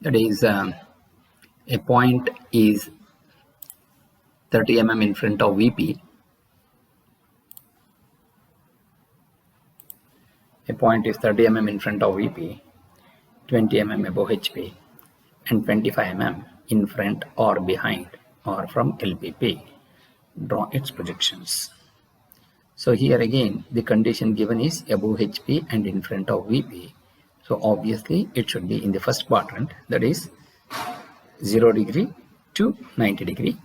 That is, a point is 30 mm in front of VP. A point is 30 mm in front of VP, 20 mm above HP, and 25 mm in front or behind or from LPP. Draw its projections. So here again, the condition given is above HP and in front of VP. So obviously it should be in the first quadrant, that is 0 degree to 90 degree.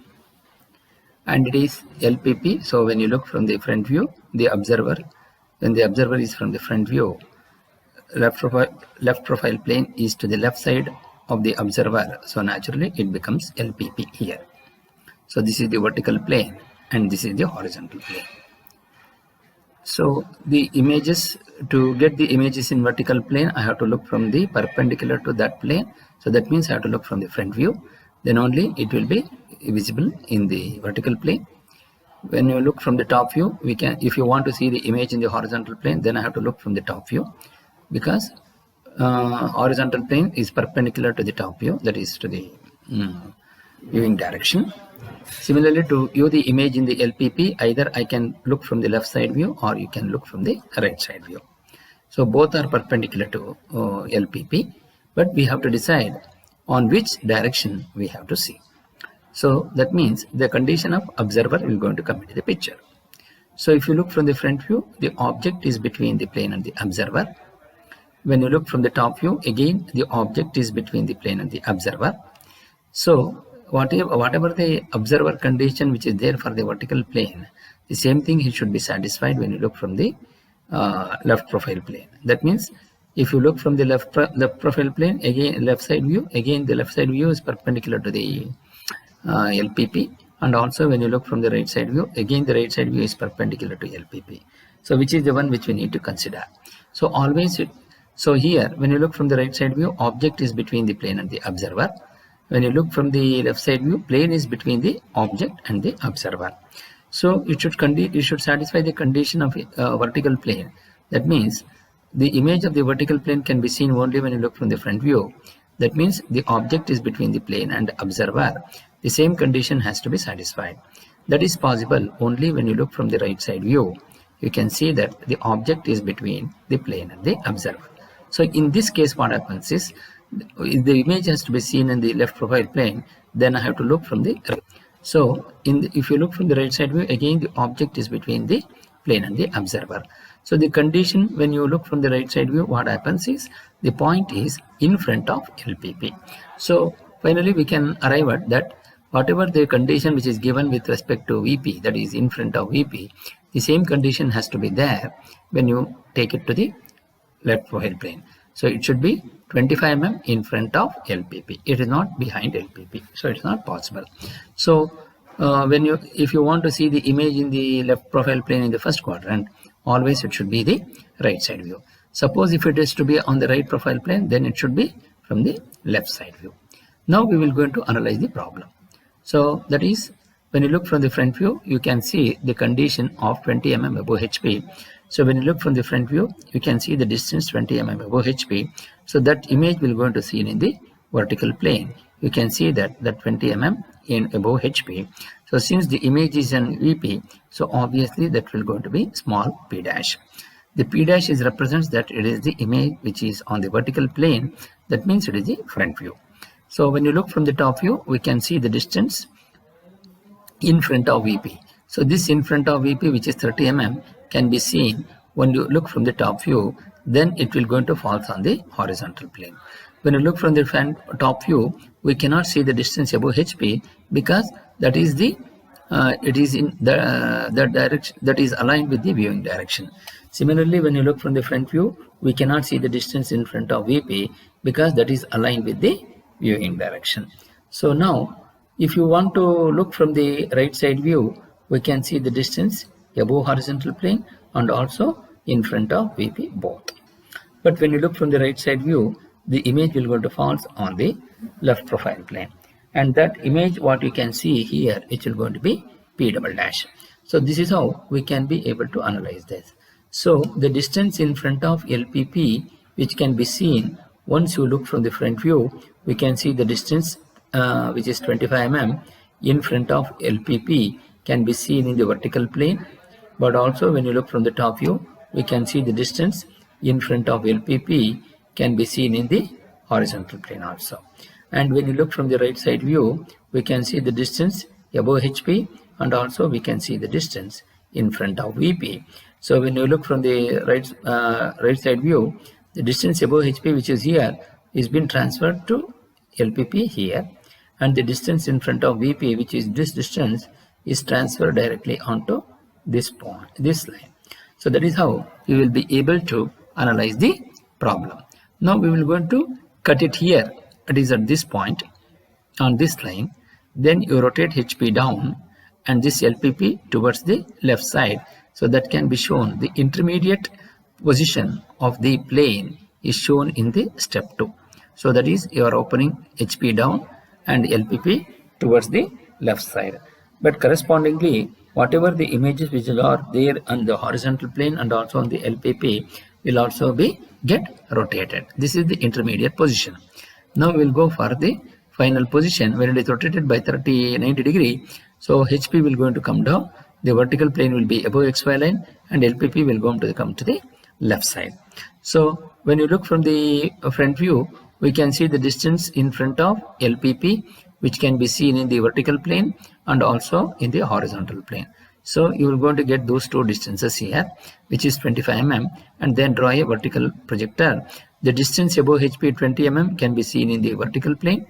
And it is LPP. So when you look from the front view, the observer, when the observer is from the front view, left profile plane is to the left side of the observer. So naturally it becomes LPP here. So this is the vertical plane and this is the horizontal plane. So the images, to get the images in vertical plane, I have to look from the perpendicular to that plane. So that means I have to look from the front view. Then only it will be visible in the vertical plane. When you look from the top view, we can, if you want to see the image in the horizontal plane, then I have to look from the top view, because horizontal plane is perpendicular to the top view, that is to the viewing direction. Similarly, to view the image in the LPP, either I can look from the left side view or you can look from the right side view. So both are perpendicular to LPP, but we have to decide on which direction we have to see. So that means the condition of observer will going to come into the picture. So if you look from the front view, the object is between the plane and the observer. When you look from the top view, again the object is between the plane and the observer. So whatever the observer condition which is there for the vertical plane, the same thing it should be satisfied when you look from the left profile plane. That means if you look from the left profile plane, again left side view, again the left side view is perpendicular to the LPP, and also when you look from the right side view, again the right side view is perpendicular to LPP. So which is the one which we need to consider. So always, so here when you look from the right side view, object is between the plane and the observer. When you look from the left side view, plane is between the object and the observer. So it should satisfy the condition of vertical plane. That means the image of the vertical plane can be seen only when you look from the front view. That means the object is between the plane and observer. The same condition has to be satisfied. That is possible only when you look from the right side view. You can see that the object is between the plane and the observer. So in this case, what happens is, if the image has to be seen in the left profile plane, then I have to look from the right. So if you look from the right side view, again the object is between the plane and the observer. So the condition when you look from the right side view, what happens is the point is in front of LPP. So finally we can arrive at that whatever the condition which is given with respect to VP, that is in front of VP, the same condition has to be there when you take it to the left profile plane. So it should be 25 mm in front of LPP. It is not behind LPP. So it's not possible. So if you want to see the image in the left profile plane in the first quadrant, always it should be the right side view. Suppose if it is to be on the right profile plane, then it should be from the left side view. Now we will go to analyze the problem. So that is, when you look from the front view, you can see the condition of 20 mm above HP. So when you look from the front view, you can see the distance 20 mm above HP. So that image will go to seen in the vertical plane. You can see that 20 mm in above HP. So since the image is in VP, so obviously that will going to be small p dash. The p dash is represents that it is the image which is on the vertical plane. That means it is the front view. So when you look from the top view, we can see the distance in front of VP. So this in front of VP, which is 30 mm, can be seen when you look from the top view. Then it will going to fall on the horizontal plane. When you look from the top view, we cannot see the distance above HP, because that is the it is in the direction that is aligned with the viewing direction. Similarly, when you look from the front view, we cannot see the distance in front of VP, because that is aligned with the viewing direction. So now, if you want to look from the right side view, we can see the distance above horizontal plane and also in front of VP both. But when you look from the right side view, the image will go to fall on the left profile plane. And that image, what you can see here, it will going to be P double dash. So this is how we can be able to analyze this. So the distance in front of LPP, which can be seen once you look from the front view, we can see the distance which is 25 mm in front of LPP can be seen in the vertical plane, but also when you look from the top view, we can see the distance in front of LPP can be seen in the horizontal plane also. And when you look from the right side view, we can see the distance above HP, and also we can see the distance in front of VP. So when you look from the right side view, the distance above HP, which is here, is been transferred to LPP here, and the distance in front of VP, which is this distance, is transferred directly onto this point, this line. So that is how we will be able to analyze the problem. Now we will going to cut it here. It is at this point on this line. Then you rotate HP down and this LPP towards the left side. So that can be shown. The intermediate position of the plane is shown in the step 2. So that is, you are opening HP down and LPP towards the left side. But correspondingly, whatever the images which are there on the horizontal plane and also on the LPP will also be get rotated. This is the intermediate position. Now we will go for the final position where it is rotated by 90 degree. So HP will going to come down. The vertical plane will be above XY line and LPP will going to come to the left side. So when you look from the front view, we can see the distance in front of LPP, which can be seen in the vertical plane and also in the horizontal plane. So you will going to get those two distances here, which is 25 mm, and then draw a vertical projector. The distance above HP 20 mm can be seen in the vertical plane,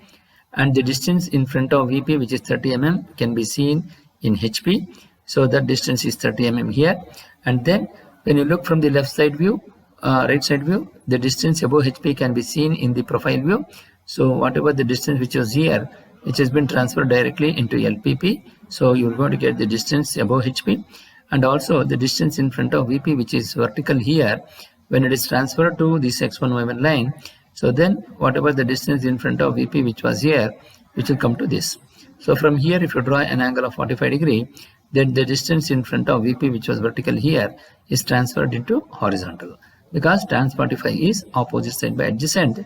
and the distance in front of VP, which is 30 mm, can be seen in HP. So that distance is 30 mm here. And then when you look from the left side view, right side view, the distance above HP can be seen in the profile view. So whatever the distance which was here, which has been transferred directly into LPP, so you're going to get the distance above HP, and also the distance in front of VP, which is vertical here, when it is transferred to this X1Y1 line. So then whatever the distance in front of VP which was here, which will come to this. So from here, if you draw an angle of 45 degree, then the distance in front of VP which was vertical here is transferred into horizontal, because tan 45 is opposite side by adjacent.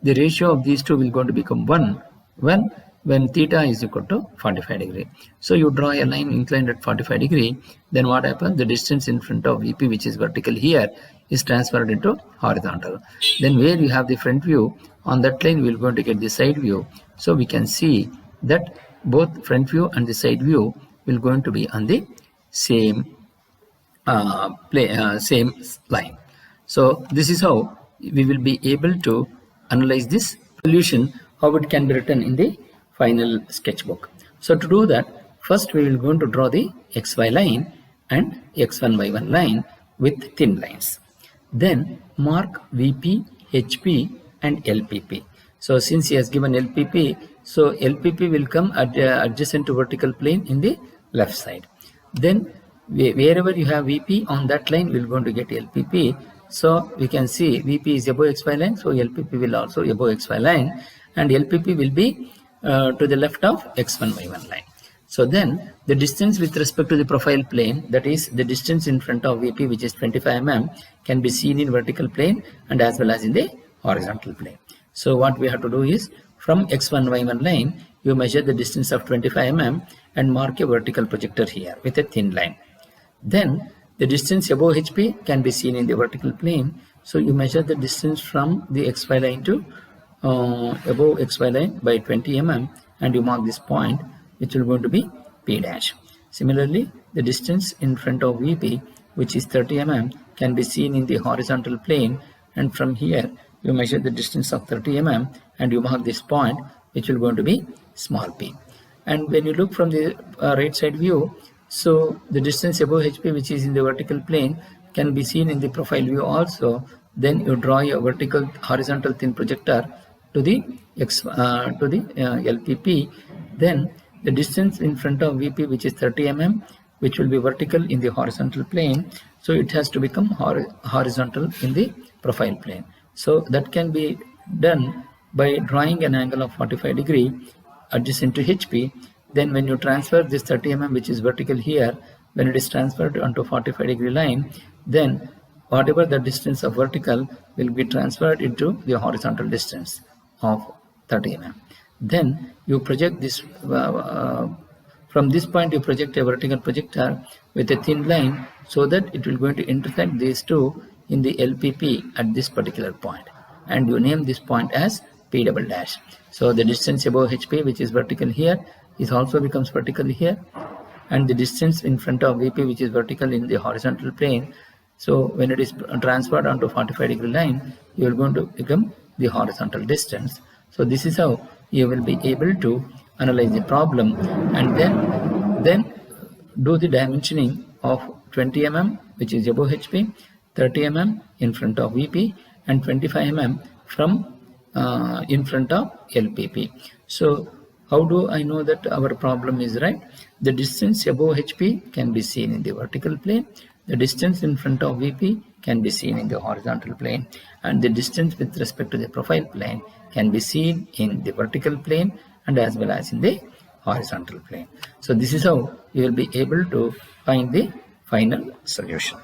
The ratio of these two will going to become 1 when theta is equal to 45 degree. So you draw a line inclined at 45 degree, then what happens? The distance in front of VP, which is vertical here, is transferred into horizontal. Then where you have the front view, on that line we are going to get the side view. So we can see that both front view and the side view will going to be on the same same line. So this is how we will be able to analyze this solution, how it can be written in the final sketchbook. So to do that, first we will going to draw the XY line and X1Y1 line with thin lines. Then mark VP, HP and LPP. So since he has given LPP, so LPP will come adjacent to vertical plane in the left side. Then wherever you have VP on that line, we are going to get LPP. So we can see VP is above XY line, so LPP will also above XY line, and LPP will be to the left of X1Y1 line. So then the distance with respect to the profile plane, that is the distance in front of VP, which is 25 mm, can be seen in vertical plane and as well as in the horizontal plane. So what we have to do is, from X1Y1 line, you measure the distance of 25 mm and mark a vertical projector here with a thin line. Then the distance above HP can be seen in the vertical plane. So you measure the distance from the XY line to above XY line by 20 mm and you mark this point, which will going to be P dash. Similarly, the distance in front of VP, which is 30 mm, can be seen in the horizontal plane, and from here you measure the distance of 30 mm and you mark this point, which will going to be small p. And when you look from the right side view, so the distance above HP, which is in the vertical plane, can be seen in the profile view also. Then you draw a vertical horizontal thin projector to the LPP. Then the distance in front of VP, which is 30 mm, which will be vertical in the horizontal plane, so it has to become horizontal in the profile plane. So that can be done by drawing an angle of 45 degree adjacent to HP. Then when you transfer this 30 mm, which is vertical here, when it is transferred onto 45 degree line, then whatever the distance of vertical will be transferred into the horizontal distance of 30 mm. Then you project this from this point you project a vertical projector with a thin line so that it will going to intersect these two in the LPP at this particular point, and you name this point as P double dash. So the distance above HP, which is vertical here, is also becomes vertical here, and the distance in front of VP, which is vertical in the horizontal plane, so when it is transferred onto 45-degree line, you are going to become the horizontal distance. So this is how you will be able to analyze the problem, and then do the dimensioning of 20 mm, which is above HP, 30 mm in front of VP, and 25 mm from in front of LPP. So how do I know that our problem is right? The distance above HP can be seen in the vertical plane, the distance in front of VP can be seen in the horizontal plane, and the distance with respect to the profile plane can be seen in the vertical plane and as well as in the horizontal plane. So this is how you will be able to find the final solution.